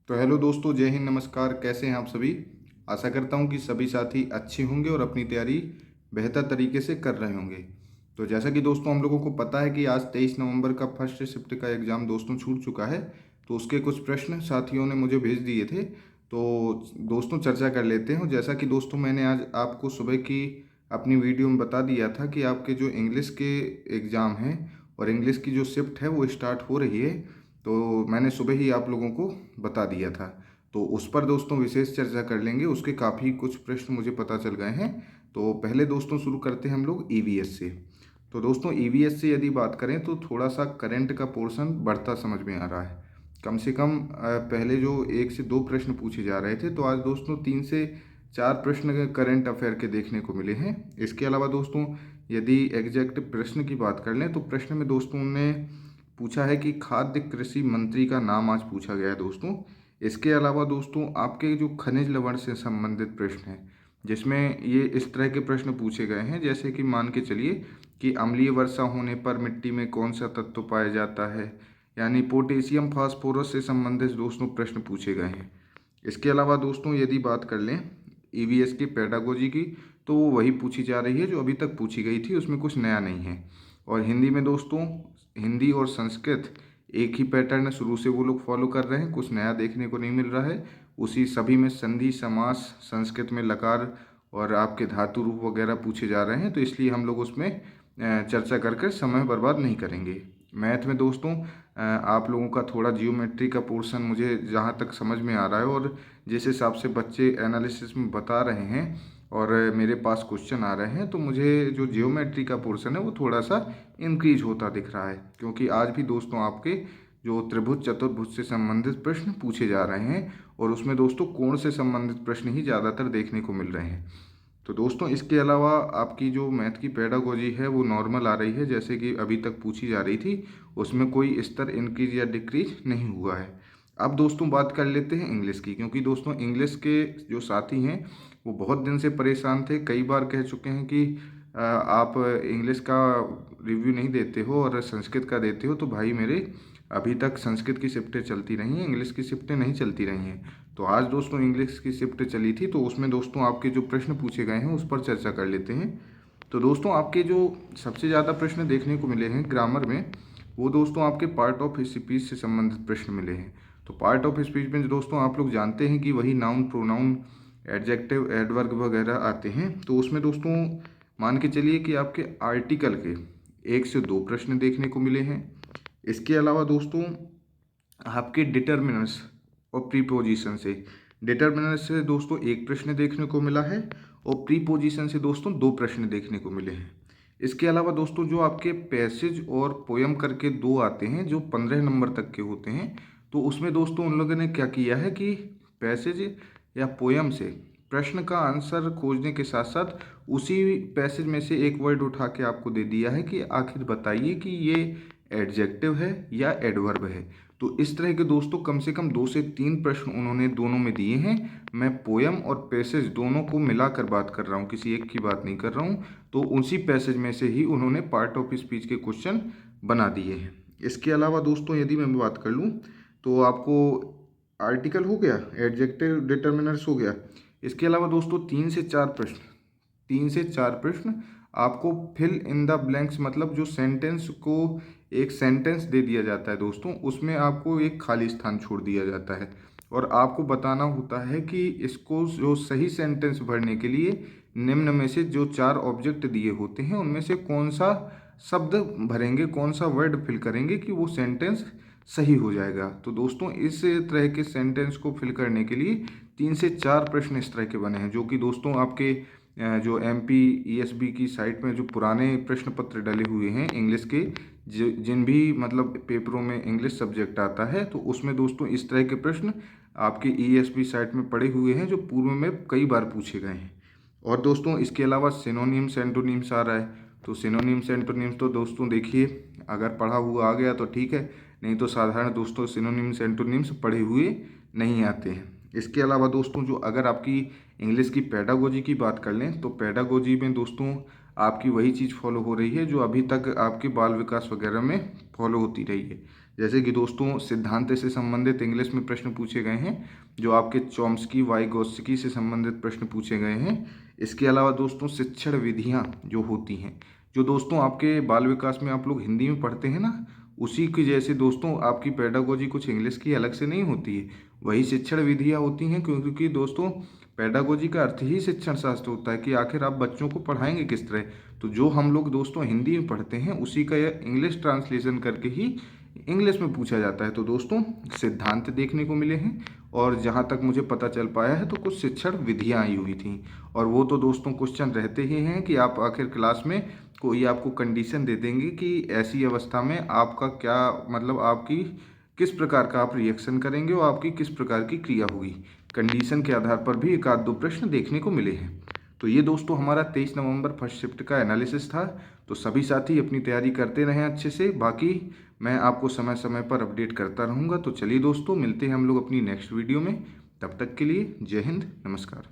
तो हेलो दोस्तों, जय हिंद, नमस्कार। कैसे हैं आप सभी। आशा करता हूं कि सभी साथी अच्छे होंगे और अपनी तैयारी बेहतर तरीके से कर रहे होंगे। तो जैसा कि दोस्तों हम लोगों को पता है कि आज 23 नवंबर का फर्स्ट शिफ्ट का एग्ज़ाम दोस्तों छूट चुका है। तो उसके कुछ प्रश्न साथियों ने मुझे भेज दिए थे। तो दोस्तों चर्चा कर लेते हैं। और जैसा कि दोस्तों मैंने आज आपको सुबह की अपनी वीडियो में बता दिया था कि आपके जो इंग्लिश के एग्ज़ाम हैं और इंग्लिश की जो शिफ्ट है वो स्टार्ट हो रही है। तो मैंने सुबह ही आप लोगों को बता दिया था। तो उस पर दोस्तों विशेष चर्चा कर लेंगे। उसके काफ़ी कुछ प्रश्न मुझे पता चल गए हैं। तो पहले दोस्तों शुरू करते हैं हम लोग ईवीएस से। तो दोस्तों ईवीएस से यदि बात करें तो थोड़ा सा करंट का पोर्शन बढ़ता समझ में आ रहा है। कम से कम पहले जो 1 से 2 प्रश्न पूछे जा रहे थे, तो आज दोस्तों 3 से 4 प्रश्न करंट अफेयर के देखने को मिले हैं। इसके अलावा दोस्तों यदि एग्जैक्ट प्रश्न की बात कर लें तो प्रश्न में दोस्तों ने पूछा है कि खाद्य कृषि मंत्री का नाम आज पूछा गया है दोस्तों। इसके अलावा दोस्तों आपके जो खनिज लवण से संबंधित प्रश्न हैं, जिसमें ये इस तरह के प्रश्न पूछे गए हैं, जैसे कि मान के चलिए कि अम्लीय वर्षा होने पर मिट्टी में कौन सा तत्व पाया जाता है, यानी पोटेशियम फास्फोरस से संबंधित दोस्तों प्रश्न पूछे गए हैं। इसके अलावा दोस्तों यदि बात कर लें ईवीएस की पेडागोजी की, तो वो वही पूछी जा रही है जो अभी तक पूछी गई थी, उसमें कुछ नया नहीं है। और हिंदी में दोस्तों हिंदी और संस्कृत एक ही पैटर्न शुरू से वो लोग फॉलो कर रहे हैं, कुछ नया देखने को नहीं मिल रहा है। उसी सभी में संधि समास, संस्कृत में लकार और आपके धातु रूप वगैरह पूछे जा रहे हैं। तो इसलिए हम लोग उसमें चर्चा करके समय बर्बाद नहीं करेंगे। मैथ में दोस्तों आप लोगों का थोड़ा जियोमेट्री का पोर्शन मुझे जहाँ तक समझ में आ रहा है और जिस हिसाब से बच्चे एनालिसिस में बता रहे हैं और मेरे पास क्वेश्चन आ रहे हैं, तो मुझे जो जियोमेट्री का पोर्शन है वो थोड़ा सा इंक्रीज होता दिख रहा है। क्योंकि आज भी दोस्तों आपके जो त्रिभुज चतुर्भुज से संबंधित प्रश्न पूछे जा रहे हैं और उसमें दोस्तों कोण से संबंधित प्रश्न ही ज़्यादातर देखने को मिल रहे हैं। तो दोस्तों इसके अलावा आपकी जो मैथ की पेडागोजी है वो नॉर्मल आ रही है, जैसे कि अभी तक पूछी जा रही थी। उसमें कोई स्तर इंक्रीज या डिक्रीज नहीं हुआ है। अब दोस्तों बात कर लेते हैं इंग्लिश की, क्योंकि दोस्तों इंग्लिश के जो साथी हैं वो बहुत दिन से परेशान थे। कई बार कह चुके हैं कि आप इंग्लिश का रिव्यू नहीं देते हो और संस्कृत का देते हो। तो भाई मेरे, अभी तक संस्कृत की शिफ्टें चलती रही हैं, इंग्लिश की शिफ्टें नहीं चलती रही हैं। तो आज दोस्तों इंग्लिश की शिफ्ट चली थी, तो उसमें दोस्तों आपके जो प्रश्न पूछे गए हैं उस पर चर्चा कर लेते हैं। तो दोस्तों आपके जो सबसे ज़्यादा प्रश्न देखने को मिले हैं ग्रामर में, वो दोस्तों आपके पार्ट ऑफ स्पीच से संबंधित प्रश्न मिले हैं। तो पार्ट ऑफ स्पीच में दोस्तों आप लोग जानते हैं कि वही नाउन, प्रोनाउन, एडजेक्टिव, एडवर्ब वगैरह आते हैं। तो उसमें दोस्तों मान के चलिए कि आपके आर्टिकल के 1 से 2 प्रश्न देखने को मिले हैं। इसके अलावा दोस्तों आपके डिटर्मिनर्स और प्रीपोजिशन से दोस्तों 1 प्रश्न देखने को मिला है और प्रीपोजिशन से दोस्तों 2 प्रश्न देखने को मिले हैं। इसके अलावा दोस्तों जो आपके पैसेज और पोयम करके 2 आते हैं जो 15 नंबर तक के होते हैं, तो उसमें दोस्तों उन लोगों ने क्या किया है कि पैसेज या पोयम से प्रश्न का आंसर खोजने के साथ साथ उसी पैसेज में से एक वर्ड उठा के आपको दे दिया है कि आखिर बताइए कि ये एडजेक्टिव है या एडवर्ब है। तो इस तरह के दोस्तों कम से कम 2 से 3 प्रश्न उन्होंने दोनों में दिए हैं। मैं पोयम और पैसेज दोनों को मिलाकर बात कर रहा हूँ, किसी एक की बात नहीं कर रहा हूँ। तो उसी पैसेज में से ही उन्होंने पार्ट ऑफ स्पीच के क्वेश्चन बना दिए हैं। इसके अलावा दोस्तों यदि मैं बात कर लूँ तो आपको आर्टिकल हो गया, एडजेक्टिव, डिटर्मिनर्स हो गया। इसके अलावा दोस्तों 3 से 4 प्रश्न आपको फिल इन द ब्लैंक्स, मतलब जो सेंटेंस को एक सेंटेंस दे दिया जाता है दोस्तों, उसमें आपको एक खाली स्थान छोड़ दिया जाता है और आपको बताना होता है कि इसको जो सही सेंटेंस भरने के लिए निम्न में से जो 4 ऑब्जेक्ट दिए होते हैं उनमें से कौन सा शब्द भरेंगे, कौन सा वर्ड फिल करेंगे कि वो सेंटेंस सही हो जाएगा। तो दोस्तों इस तरह के सेंटेंस को फिल करने के लिए 3 से 4 प्रश्न इस तरह के बने हैं, जो कि दोस्तों आपके जो MPESB की साइट में जो पुराने प्रश्न पत्र डले हुए हैं इंग्लिश के, जिन भी मतलब पेपरों में इंग्लिश सब्जेक्ट आता है, तो उसमें दोस्तों इस तरह के प्रश्न आपके ESB साइट में पड़े हुए हैं जो पूर्व में कई बार पूछे गए हैं। और दोस्तों इसके अलावा सिनोनिम्स, एंटोनिम्स आ रहा है। तो सिनोनिम्स, एंटोनिम्स तो दोस्तों देखिए, अगर पढ़ा हुआ आ गया तो ठीक है, नहीं तो साधारण दोस्तों सिनोनिम्स, एंटोनिम्स पढ़े हुए नहीं आते हैं। इसके अलावा दोस्तों जो अगर आपकी इंग्लिश की पेडागोजी की बात कर लें, तो पेडागोजी में दोस्तों आपकी वही चीज़ फॉलो हो रही है जो अभी तक आपके बाल विकास वगैरह में फॉलो होती रही है। जैसे कि दोस्तों सिद्धांत से संबंधित इंग्लिश में प्रश्न पूछे गए हैं, जो आपके चॉम्स्की वाइगोत्स्की से संबंधित प्रश्न पूछे गए हैं। इसके अलावा दोस्तों शिक्षण विधियाँ जो होती हैं, जो दोस्तों आपके बाल विकास में आप लोग हिंदी में पढ़ते हैं ना, उसी की जैसे दोस्तों आपकी पेडागोजी कुछ इंग्लिश की अलग से नहीं होती है, वही शिक्षण विधियाँ होती हैं। क्योंकि दोस्तों पेडागोजी का अर्थ ही शिक्षण शास्त्र होता है कि आखिर आप बच्चों को पढ़ाएंगे किस तरह। तो जो हम लोग दोस्तों हिंदी में पढ़ते हैं उसी का यह इंग्लिश ट्रांसलेशन करके ही इंग्लिश में पूछा जाता है। तो दोस्तों सिद्धांत देखने को मिले हैं, और जहाँ तक मुझे पता चल पाया है तो कुछ शिक्षण विधियाँ आई हुई थी। और वो तो दोस्तों क्वेश्चन रहते ही हैं कि आप आखिर क्लास में कोई आपको कंडीशन दे देंगे कि ऐसी अवस्था में आपका क्या मतलब आपकी किस प्रकार का आप रिएक्शन करेंगे और आपकी किस प्रकार की क्रिया होगी। कंडीशन के आधार पर भी एक आध दो प्रश्न देखने को मिले हैं। तो ये दोस्तों हमारा 23 नवंबर फर्स्ट शिफ्ट का एनालिसिस था। तो सभी साथी अपनी तैयारी करते रहें अच्छे से। बाकी मैं आपको समय समय पर अपडेट करता रहूँगा। तो चलिए दोस्तों मिलते हैं हम लोग अपनी नेक्स्ट वीडियो में। तब तक के लिए जय हिंद, नमस्कार।